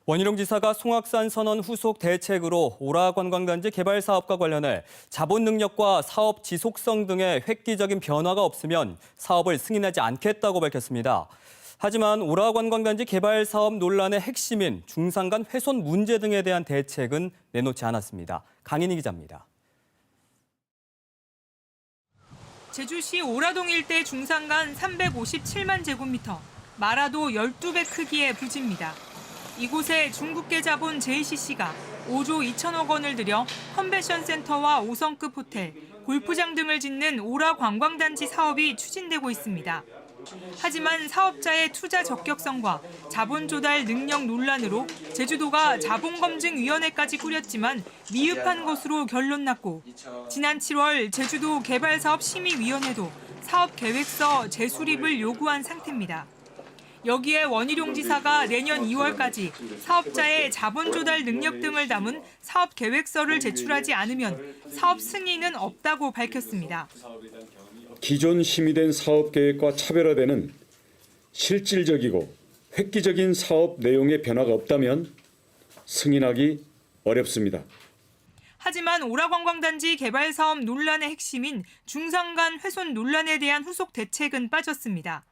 원희룡 지사가 송악산 선언 후속 대책으로 오라 관광단지 개발 사업과 관련해 자본 능력과 사업 지속성 등의 획기적인 변화가 없으면 사업을 승인하지 않겠다고 밝혔습니다. 하지만 오라 관광단지 개발 사업 논란의 핵심인 중산간 훼손 문제 등에 대한 대책은 내놓지 않았습니다. 강인희 기자입니다. 제주시 오라동 일대 중산간 357만 제곱미터, 마라도 12배 크기의 부지입니다. 이곳에 중국계 자본 JCC가 5조 2천억 원을 들여 컨벤션 센터와 5성급 호텔, 골프장 등을 짓는 오라 관광단지 사업이 추진되고 있습니다. 하지만 사업자의 투자 적격성과 자본 조달 능력 논란으로 제주도가 자본검증위원회까지 꾸렸지만 미흡한 것으로 결론났고, 지난 7월 제주도 개발사업심의위원회도 사업계획서 재수립을 요구한 상태입니다. 여기에 원희룡 지사가 내년 2월까지 사업자의 자본 조달 능력 등을 담은 사업 계획서를 제출하지 않으면 사업 승인은 없다고 밝혔습니다. 기존 심의된 사업 계획과 차별화되는 실질적이고 획기적인 사업 내용의 변화가 없다면 승인하기 어렵습니다. 하지만 오라관광단지 개발 사업 논란의 핵심인 중산간 훼손 논란에 대한 후속 대책은 빠졌습니다.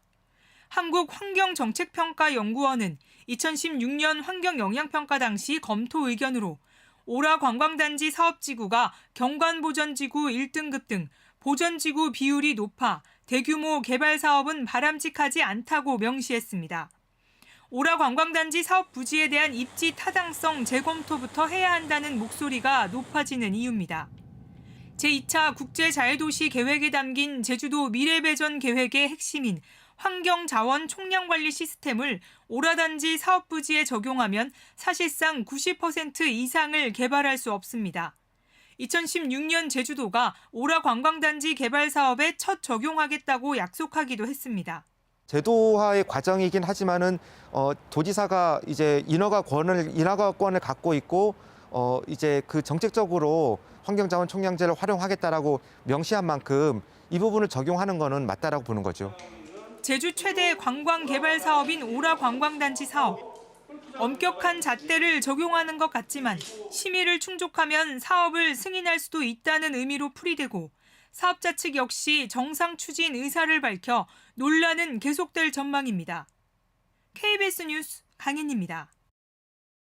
한국환경정책평가연구원은 2016년 환경영향평가 당시 검토 의견으로 오라 관광단지 사업지구가 경관보전지구 1등급 등 보전지구 비율이 높아 대규모 개발 사업은 바람직하지 않다고 명시했습니다. 오라 관광단지 사업 부지에 대한 입지 타당성 재검토부터 해야 한다는 목소리가 높아지는 이유입니다. 제2차 국제자유도시 계획에 담긴 제주도 미래배전 계획의 핵심인 환경자원 총량관리 시스템을 오라단지 사업부지에 적용하면 사실상 90% 이상을 개발할 수 없습니다. 2016년 제주도가 오라 관광단지 개발 사업에 첫 적용하겠다고 약속하기도 했습니다. 제도화의 과정이긴 하지만은 도지사가 이제 인허가권을 갖고 있고 이제 그 정책적으로 환경자원 총량제를 활용하겠다라고 명시한 만큼 이 부분을 적용하는 거는 맞다라고 보는 거죠. 제주 최대 관광 개발 사업인 오라 관광단지 사업. 엄격한 잣대를 적용하는 것 같지만 심의를 충족하면 사업을 승인할 수도 있다는 의미로 풀이되고, 사업자 측 역시 정상 추진 의사를 밝혀 논란은 계속될 전망입니다. KBS 뉴스 강인희입니다.